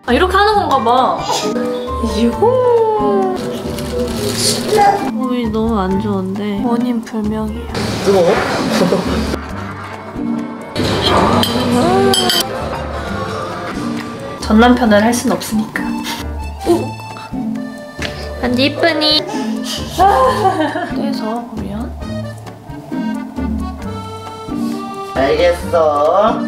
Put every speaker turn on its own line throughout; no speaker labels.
아, 이렇게 하는 건가 봐. 이호. 몸이 너무 안 좋은데 원인 불명이야.
뜨거워?
전 남편을 할 순 없으니까. 반지 이쁘니? 그래서 보면
알겠어.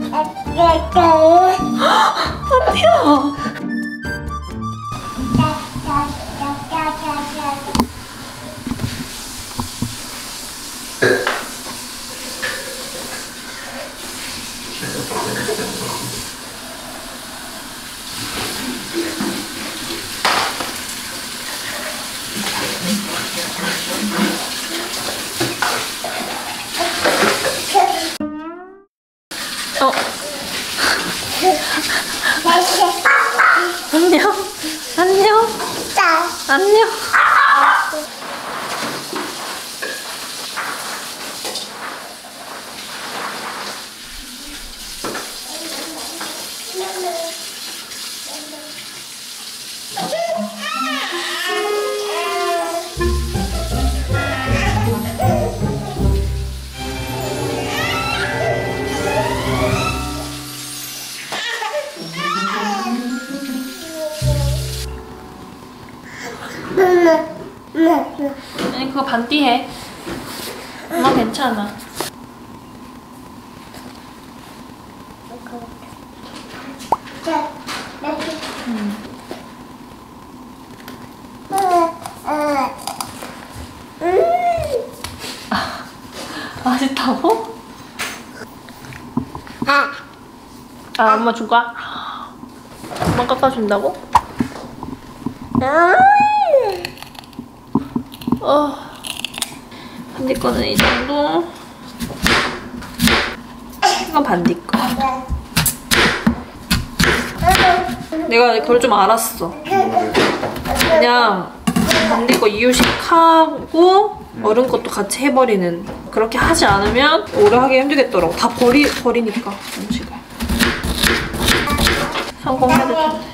안돼요. 안녕. 안녕. 안녕. 아니 그거 반띠 해. 엄마 괜찮아. 맛있다고? 아 엄마 줄까? 엄마 깎아준다고? 반디 거는 이 정도. 이건 반디 거. 내가 그걸 좀 알았어. 그냥 반디 거 이유식하고 어른 것도 같이 해버리는. 그렇게 하지 않으면 오래 하기 힘들겠더라고. 다 버리니까 음식을. 성공해도 텐데.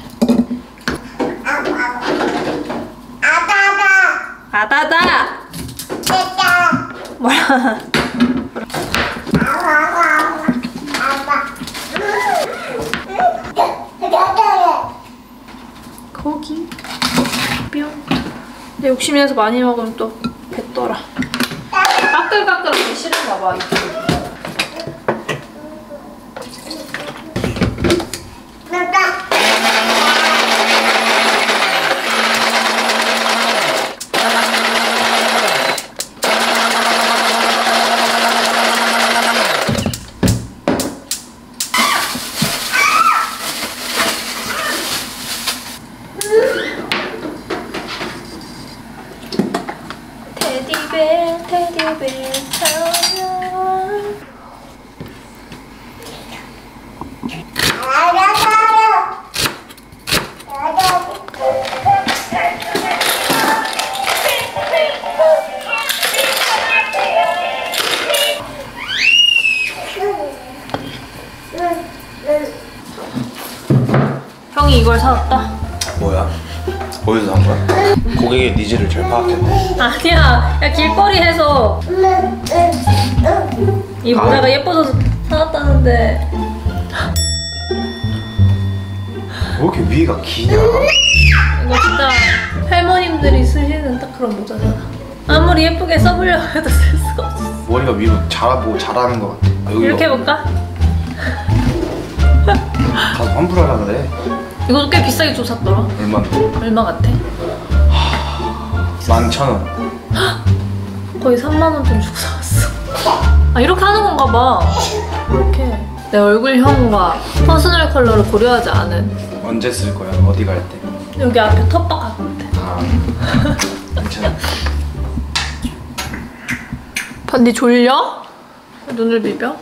아다다. 뭐야? 고기 뿅. 근데 욕심내서 많이 먹으면 또 뱉더라. 까끌까끌하기 싫은가 봐. 테디벨 테디벨 찾아와. 형이 이걸 사왔다.
뭐야? 어디서 산 거야? 고객의 니즈를 잘 파악했네.
아니야, 야 길거리에서 이 모자가 예뻐져서 사왔다는데.
왜 이렇게 위가 기냐?
이거 진짜 할머님들이 쓰시는 딱 그런 모자잖아. 아무리 예쁘게 써보려고 해도 쓸 수가 없어.
머리가 위로 잘하는 것 같아. 아,
이렇게 해볼까?
가서 환불하라 그래.
이것도 꽤 비싸게 좀 샀더라.
얼마인데?
얼마 같아?
11,000원.
거의 3만 원 돈 주고 사왔어. 아 이렇게 하는 건가 봐. 이렇게 내 얼굴형과 퍼스널 컬러를 고려하지 않은.
언제 쓸 거야? 어디 갈 때?
여기 앞에 텃밭 같은데.
아 괜찮아.
반디 졸려? 눈을 비벼?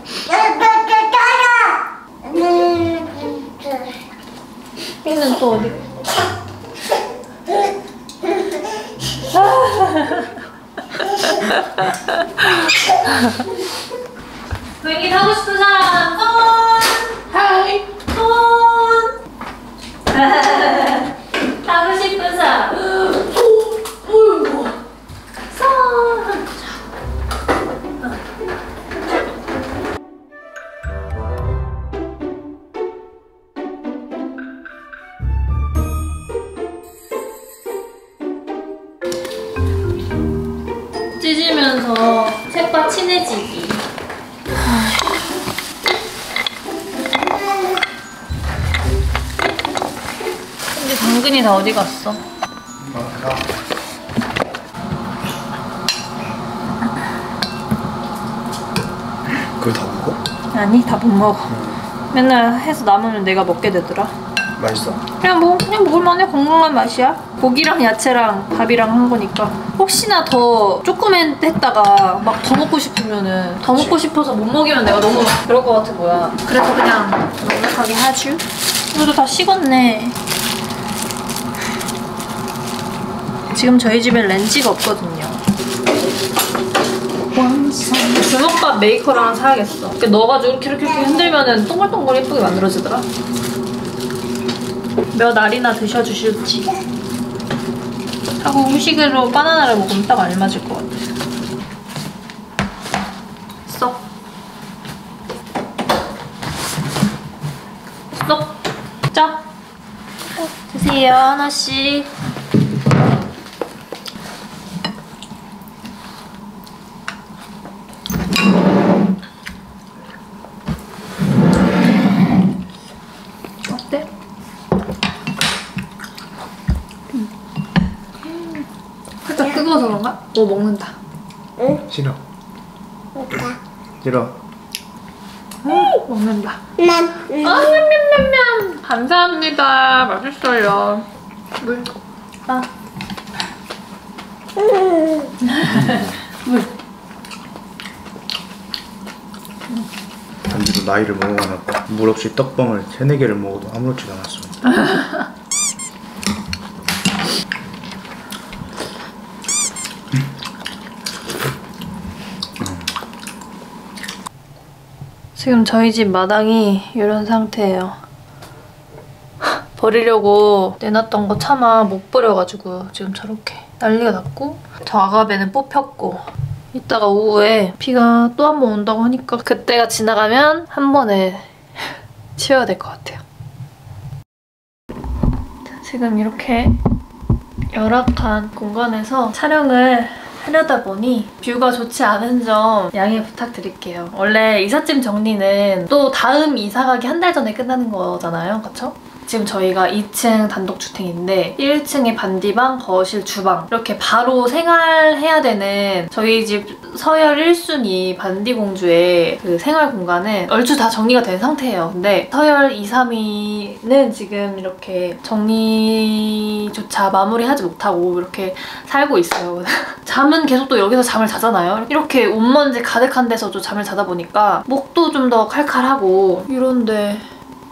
삐는 또 어디? 비행기 타고 싶은 사람 손! 하이! 손! 먹으면서 색과 친해지기. 근데 당근이 다 어디 갔어?
그걸 다 먹어?
아니, 다 못 먹어. 맨날 해서 남으면 내가 먹게 되더라.
맛있어?
그냥 먹을만해. 건강한 맛이야. 고기랑 야채랑 밥이랑 한 거니까. 혹시나 더 조금 했다가 막 더 먹고 싶으면은 더 먹고 싶어서 못 먹이면 내가 너무 그럴 것 같은 거야. 그래서 그냥 넉넉하게 하죠. 이것도 다 식었네. 지금 저희 집에 렌지가 없거든요. 주먹밥 메이커를 하나 사야겠어. 이렇게 넣어가지고 이렇게 흔들면은 동글동글 예쁘게 만들어지더라. 몇 알이나 드셔주실지. 하고 후식으로 바나나를 먹으면 딱 알맞을 것 같아. 쏙. 쏙. 짜. 드세요, 하나씩. 어때? 살짝 뜨거워서 그런가? 오, 먹는다.
응?
싫어.
먹자.
싫어.
먹는다. 냠냠냠냠. 감사합니다. 맛있어요. 물. 아. 물.
단지도 나이를 먹어가나 봐. 물 없이 떡방을 3-4개를 먹어도 아무렇지도 않았어.
지금 저희 집 마당이 이런 상태예요. 버리려고 내놨던 거 차마 못 버려가지고 지금 저렇게 난리가 났고, 저 아가베는 뽑혔고, 이따가 오후에 비가 또 한 번 온다고 하니까 그때가 지나가면 한 번에 치워야 될 것 같아요. 지금 이렇게 열악한 공간에서 촬영을 하려다 보니 뷰가 좋지 않은 점 양해 부탁드릴게요. 원래 이삿짐 정리는 또 다음 이사 가기 한 달 전에 끝나는 거잖아요. 그쵸? 지금 저희가 2층 단독주택인데 1층에 반디방, 거실, 주방 이렇게 바로 생활해야 되는 저희 집 서열 1순위 반디공주의 그 생활 공간은 얼추 다 정리가 된 상태예요. 근데 서열 2, 3위는 지금 이렇게 정리조차 마무리하지 못하고 이렇게 살고 있어요. 잠은 계속 또 여기서 잠을 자잖아요. 이렇게 옷먼지 가득한 데서도 잠을 자다 보니까 목도 좀 더 칼칼하고 이런데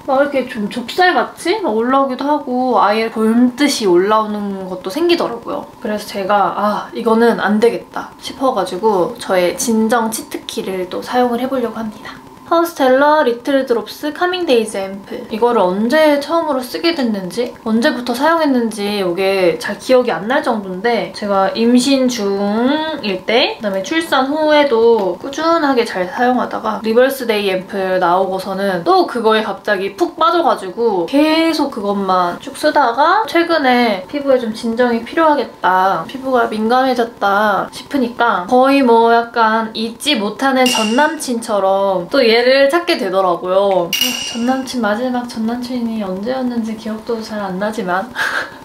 막 이렇게 좀 좁쌀같이 올라오기도 하고 아예 볼듯이 올라오는 것도 생기더라고요. 그래서 제가 이거는 안 되겠다 싶어가지고 저의 진정 치트키를 또 사용을 해보려고 합니다. 하우스텔러 리틀 드롭스 카밍데이즈 앰플. 이거를 언제 처음으로 쓰게 됐는지, 언제부터 사용했는지 이게 잘 기억이 안 날 정도인데 제가 임신 중일 때, 그다음에 출산 후에도 꾸준하게 잘 사용하다가 리버스데이 앰플 나오고서는 또 그거에 갑자기 푹 빠져가지고 계속 그것만 쭉 쓰다가 최근에 피부에 좀 진정이 필요하겠다, 피부가 민감해졌다 싶으니까 거의 뭐 약간 잊지 못하는 전남친처럼 또 얘를 찾게 되더라고요. 전남친, 마지막 전남친이 언제였는지 기억도 잘 안 나지만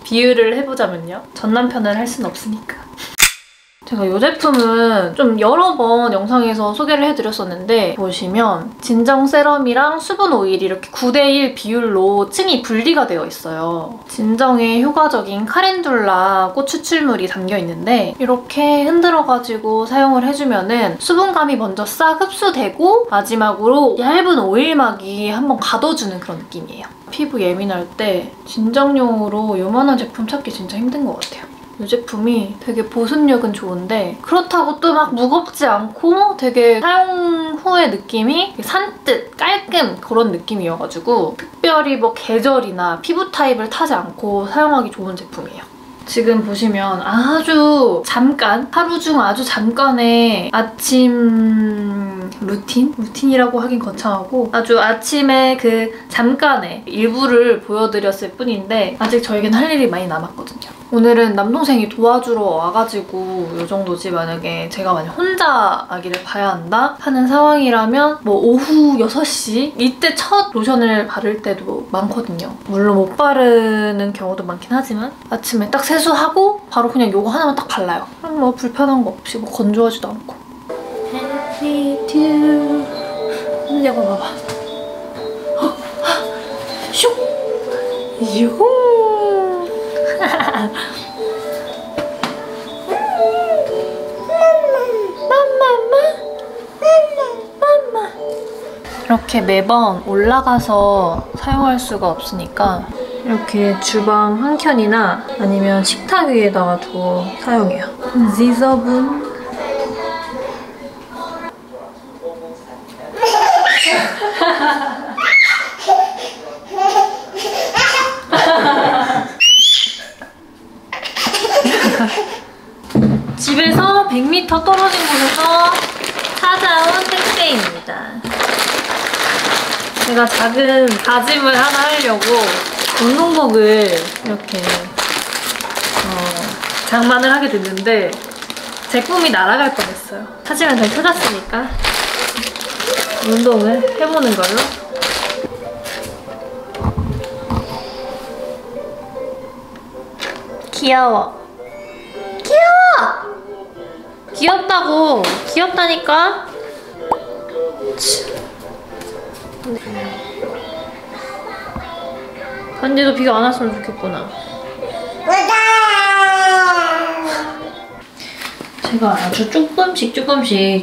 비유를 해보자면요. 전남편을 할 순 없으니까. 제가 이 제품은 좀 여러 번 영상에서 소개를 해드렸었는데 보시면 진정 세럼이랑 수분 오일이 이렇게 9:1 비율로 층이 분리가 되어 있어요. 진정에 효과적인 카렌듈라 꽃 추출물이 담겨있는데 이렇게 흔들어가지고 사용을 해주면은 수분감이 먼저 싹 흡수되고 마지막으로 얇은 오일막이 한번 가둬주는 그런 느낌이에요. 피부 예민할 때 진정용으로 이만한 제품 찾기 진짜 힘든 것 같아요. 이 제품이 되게 보습력은 좋은데 그렇다고 또 막 무겁지 않고 되게 사용 후의 느낌이 산뜻 깔끔 그런 느낌이어가지고 특별히 뭐 계절이나 피부 타입을 타지 않고 사용하기 좋은 제품이에요. 지금 보시면 아주 잠깐, 하루 중 아주 잠깐의 아침 루틴이라고 하긴 거창하고 아주 아침에 그 잠깐의 일부를 보여드렸을 뿐인데 아직 저에겐 할 일이 많이 남았거든요. 오늘은 남동생이 도와주러 와가지고 이 정도지. 만약에 제가 만약 혼자 아기를 봐야 한다 하는 상황이라면 뭐 오후 6시? 이때 첫 로션을 바를 때도 많거든요. 물론 못 바르는 경우도 많긴 하지만 아침에 딱 세수하고 바로 그냥 요거 하나만 딱 발라요. 그럼 뭐 불편한 거 없이 뭐 건조하지도 않고. Happy to... 이거 봐봐. 슉! 요! 이렇게 매번 올라가서 사용할 수가 없으니까 이렇게 주방 한 켠이나 아니면 식탁 위에다가 두고 사용해요. 지저분. 집에서 100m 떨어진 곳에서 찾아온 택배입니다. 제가 작은 다짐을 하나 하려고 운동복을 이렇게 장만을 하게 됐는데 제 꿈이 날아갈 뻔했어요. 하지만 잘 찾았으니까 운동을 해보는 걸로. 귀여워. 귀여워! 귀엽다고! 귀엽다니까? 반지도 비가 안 왔으면 좋겠구나. 제가 아주 조금씩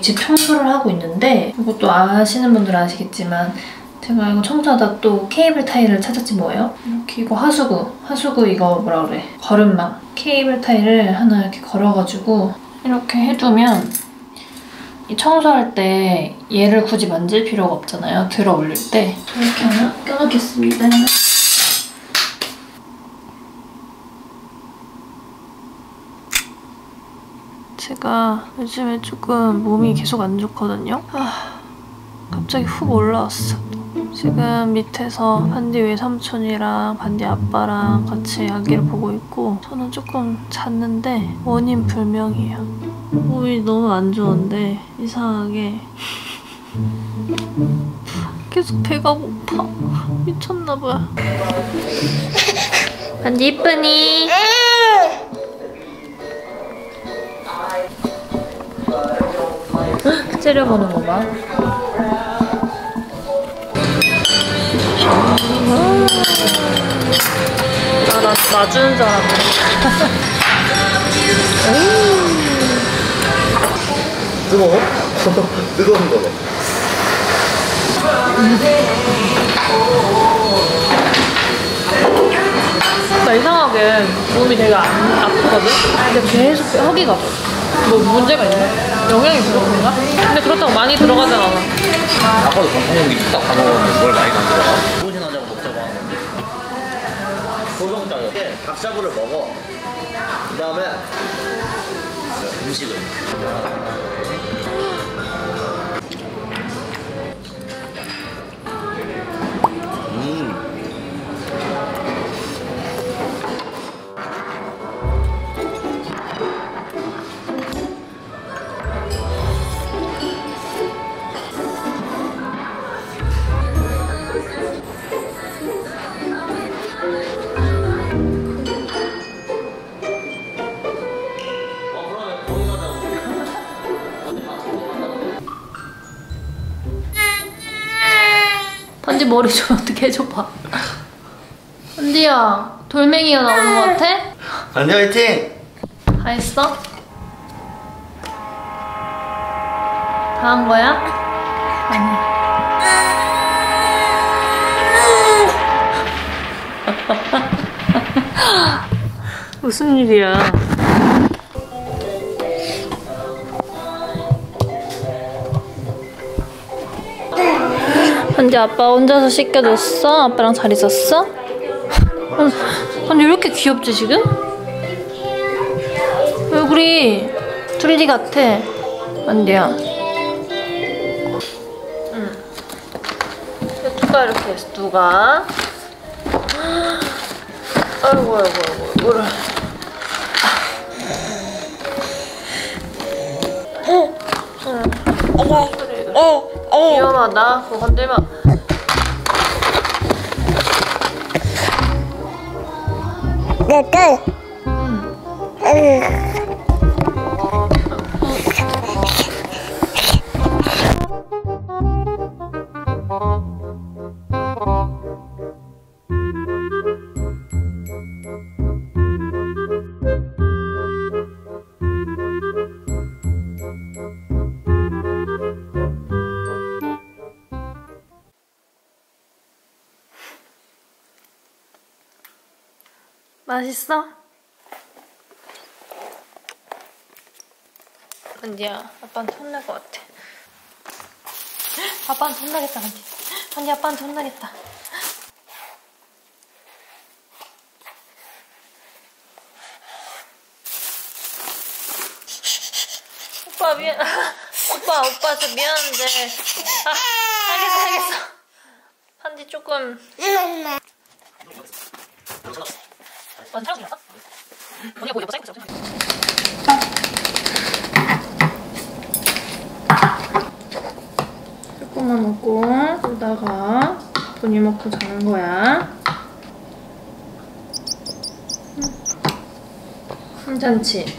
집 청소를 하고 있는데 이것도 아시는 분들은 아시겠지만 제가 이거 청소하다 또 케이블 타일을 찾았지 뭐예요? 이렇게 이거 하수구 이거 뭐라 그래? 거름망 케이블 타일을 하나 이렇게 걸어가지고 이렇게 해두면 이 청소할 때 얘를 굳이 만질 필요가 없잖아요. 들어 올릴 때 이렇게 하나 껴놓겠습니다. 제가 요즘에 조금 몸이 계속 안 좋거든요. 갑자기 훅 올라왔어. 지금 밑에서 반디 외삼촌이랑 반디 아빠랑 같이 아기를 보고 있고 저는 조금 잤는데 원인 불명이에요. 몸이 너무 안 좋은데 이상하게 계속 배가 고파. 미쳤나봐요. 반디 이쁘니? 째려보는 거 봐. 나 놔주는 줄 알았네.
뜨거워? 뜨거운 거네.
나 이상하게 몸이 되게 아프거든? 근데 계속 허기가 져. 뭐 문제가 있나? 영양이 들어오는가? 근데 그렇다고 많이 들어가진 않아.
아까도 방송국이 딱 다 먹었는데 뭘 많이 안 들어가? 소신하자고 먹자고 하는 건데. 소정장에 닭샤브를 먹어. 그 다음에 음식을.
반지 머리 좀 어떻게 해줘봐. 반지야, 돌멩이가 나오는 것 같아?
반지 화이팅!
다 했어? 다 한 거야? 아니. 무슨 일이야? 반지 아빠 혼자서 씻겨줬어? 아빠랑 잘 있었어? 반지 왜 이렇게 귀엽지 지금? 얼굴이 둘리 같아. 반지야. 뭘까 이렇게 해서 누가 아이고 이거를 위험하다. 그거 건들면 맛있어? 반디야, 아빠한테 혼날 것 같아. 아빠한테 혼나겠다, 반디. 반디, 아빠한테 혼나겠다. 오빠 미안. 오빠 저 미안한데. 알겠어. 반디 조금. 조금만 먹고 그러다가 분유 먹고 자는 거야. 괜찮지?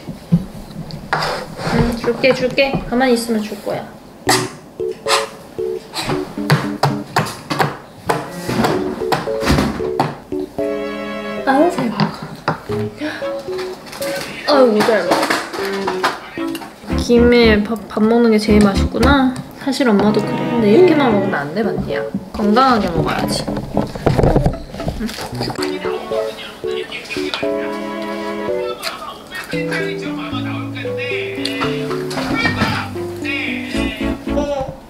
줄게. 가만히 있으면 줄 거야. 아우 잘 먹어. 아이고 잘 먹어. 김에 밥 먹는 게 제일 맛있구나. 사실 엄마도 그래. 근데 이렇게만 먹으면 안 돼, 반디야. 건강하게 먹어야지. 응.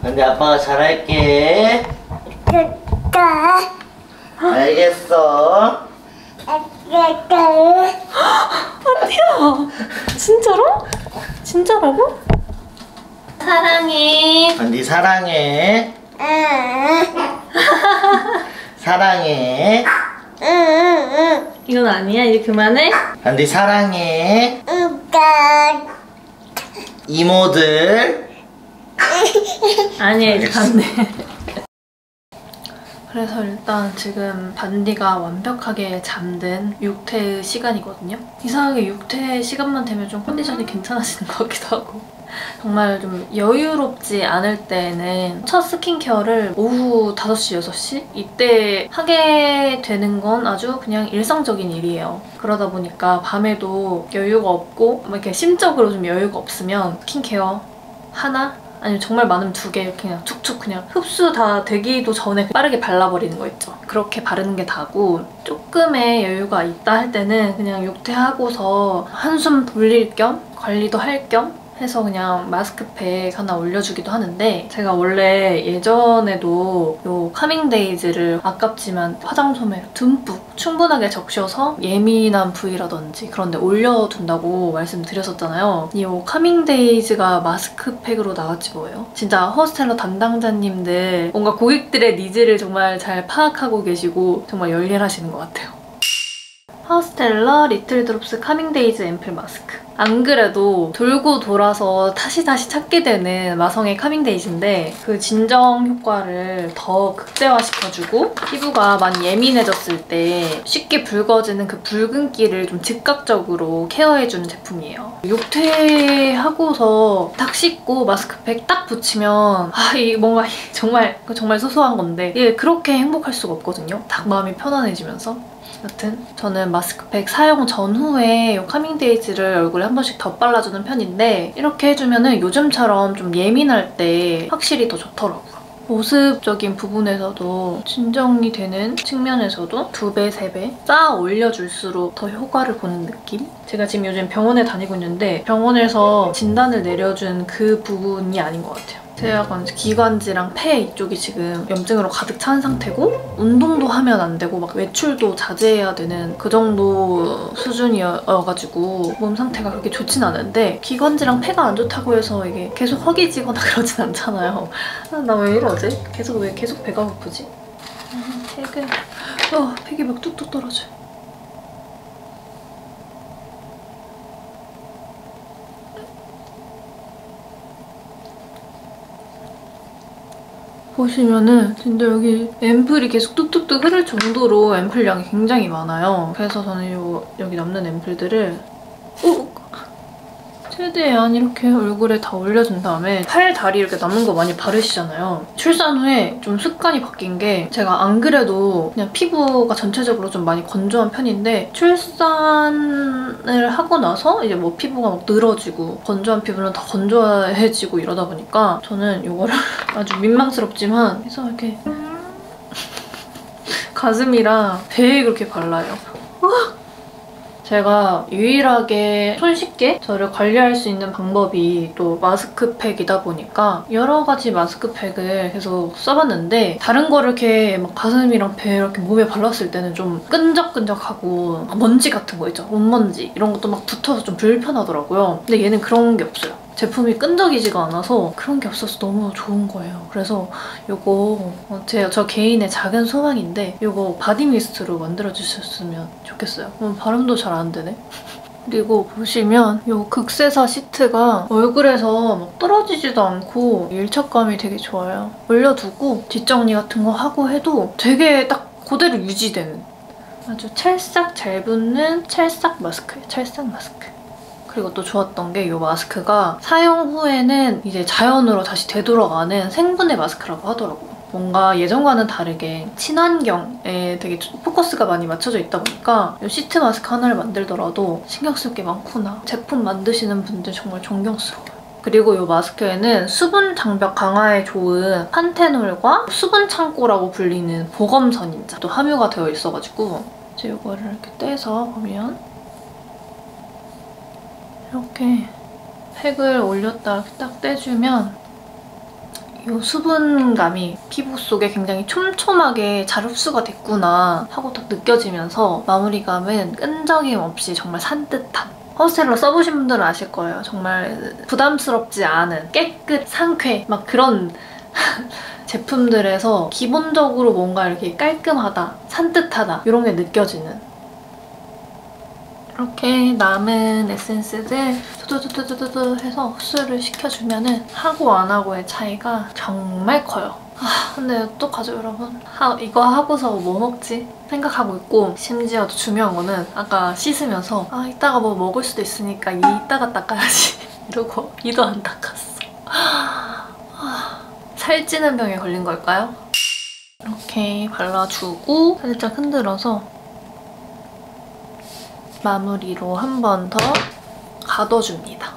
근데 아빠가 잘할게. 알겠어.
반디야, 진짜로? 진짜라고? 사랑해.
안디 사랑해. 사랑해.
이건 아니야. 이제 그만해.
안디 사랑해. 이모들.
아니야, 이제 반대. 그래서 일단 지금 반디가 완벽하게 잠든 육퇴 시간이거든요. 이상하게 육퇴 시간만 되면 좀 컨디션이 괜찮아지는 것 같기도 하고. 정말 좀 여유롭지 않을 때는 첫 스킨케어를 오후 5시, 6시? 이때 하게 되는 건 아주 그냥 일상적인 일이에요. 그러다 보니까 밤에도 여유가 없고 이렇게 심적으로 좀 여유가 없으면 스킨케어 하나? 아니면 정말 많으면 2개 이렇게 그냥 툭툭 그냥 흡수 다 되기도 전에 빠르게 발라버리는 거 있죠. 그렇게 바르는 게 다고, 조금의 여유가 있다 할 때는 그냥 육퇴하고서 한숨 돌릴 겸 관리도 할 겸 해서 그냥 마스크팩 하나 올려주기도 하는데, 제가 원래 예전에도 요 카밍데이즈를 아깝지만 화장솜에 듬뿍 충분하게 적셔서 예민한 부위라든지 그런 데 올려둔다고 말씀드렸었잖아요. 이 카밍데이즈가 마스크팩으로 나왔지 뭐예요. 진짜 허스텔러 담당자님들 뭔가 고객들의 니즈를 정말 잘 파악하고 계시고 정말 열일하시는 것 같아요. 하우스텔러 리틀드롭스 카밍데이즈 앰플 마스크. 안 그래도 돌고 돌아서 다시 찾게 되는 마성의 카밍데이즈인데 그 진정 효과를 더 극대화시켜주고 피부가 많이 예민해졌을 때 쉽게 붉어지는 그 붉은기를 좀 즉각적으로 케어해주는 제품이에요. 육퇴하고서 딱 씻고 마스크팩 딱 붙이면 이게 뭔가 정말 소소한 건데 이게 그렇게 행복할 수가 없거든요. 딱 마음이 편안해지면서. 여튼 저는 마스크팩 사용 전후에 이 카밍데이즈를 얼굴에 한 번씩 더 발라주는 편인데 이렇게 해주면 요즘처럼 좀 예민할 때 확실히 더 좋더라고요. 보습적인 부분에서도 진정이 되는 측면에서도 2배, 3배 쌓아 올려줄수록 더 효과를 보는 느낌? 제가 지금 요즘 병원에 다니고 있는데 병원에서 진단을 내려준 그 부분이 아닌 것 같아요. 제가 약간 기관지랑 폐 이쪽이 지금 염증으로 가득 찬 상태고 운동도 하면 안 되고 막 외출도 자제해야 되는 그 정도 수준이어가지고 몸 상태가 그렇게 좋진 않은데 기관지랑 폐가 안 좋다고 해서 이게 계속 허기지거나 그러진 않잖아요. 나 왜 이러지? 계속 배가 고프지? 팩이 막 뚝뚝 떨어져. 보시면은 진짜 여기 앰플이 계속 뚝뚝뚝 흐를 정도로 앰플량이 굉장히 많아요. 그래서 저는 여기 남는 앰플들을 최대한 이렇게 얼굴에 다 올려준 다음에 팔, 다리 이렇게 남는 거 많이 바르시잖아요. 출산 후에 좀 습관이 바뀐 게 제가 안 그래도 그냥 피부가 전체적으로 좀 많이 건조한 편인데 출산을 하고 나서 이제 뭐 피부가 막 늘어지고 건조한 피부는 다 건조해지고 이러다 보니까 저는 이거를 아주 민망스럽지만 그래서 이렇게 가슴이랑 배에 그렇게 발라요. 제가 유일하게 손쉽게 저를 관리할 수 있는 방법이 또 마스크팩이다 보니까 여러 가지 마스크팩을 계속 써봤는데 다른 거를 이렇게 막 가슴이랑 배 이렇게 몸에 발랐을 때는 좀 끈적끈적하고 먼지 같은 거 있죠? 옷먼지 이런 것도 막 붙어서 좀 불편하더라고요. 근데 얘는 그런 게 없어요. 제품이 끈적이지가 않아서 그런 게 없어서 너무 좋은 거예요. 그래서 이거 저 개인의 작은 소망인데 이거 바디미스트로 만들어주셨으면 좋겠어요. 발음도 잘 안 되네. 그리고 보시면 이 극세사 시트가 얼굴에서 막 떨어지지도 않고 밀착감이 되게 좋아요. 올려두고 뒷정리 같은 거 하고 해도 되게 딱 그대로 유지되는 아주 찰싹 잘 붙는 찰싹 마스크예요. 찰싹 마스크. 그리고 또 좋았던 게 이 마스크가 사용 후에는 이제 자연으로 다시 되돌아가는 생분해 마스크라고 하더라고요. 뭔가 예전과는 다르게 친환경에 되게 포커스가 많이 맞춰져 있다 보니까 이 시트 마스크 하나를 만들더라도 신경 쓸 게 많구나. 제품 만드시는 분들 정말 존경스러워요. 그리고 이 마스크에는 수분 장벽 강화에 좋은 판테놀과 수분 창고라고 불리는 보검선인자 또 함유가 되어 있어가지고 이제 이거를 이렇게 떼서 보면 이렇게 팩을 올렸다 이렇게 딱 떼주면 이 수분감이 피부 속에 굉장히 촘촘하게 잘 흡수가 됐구나 하고 딱 느껴지면서 마무리감은 끈적임 없이 정말 산뜻한 허스텔러 써보신 분들은 아실 거예요. 정말 부담스럽지 않은 깨끗, 상쾌 막 그런 제품들에서 기본적으로 뭔가 이렇게 깔끔하다, 산뜻하다 이런 게 느껴지는 이렇게 남은 에센스들 두두두두두두 해서 흡수를 시켜주면은 하고 안 하고의 차이가 정말 커요. 근데 어떡하죠 여러분? 이거 하고서 뭐 먹지? 생각하고 있고 심지어 더 중요한 거는 아까 씻으면서 이따가 뭐 먹을 수도 있으니까 이따가 닦아야지 이러고 이도 안 닦았어. 살찌는 병에 걸린 걸까요? 이렇게 발라주고 살짝 흔들어서 마무리로 한 번 더 가둬줍니다.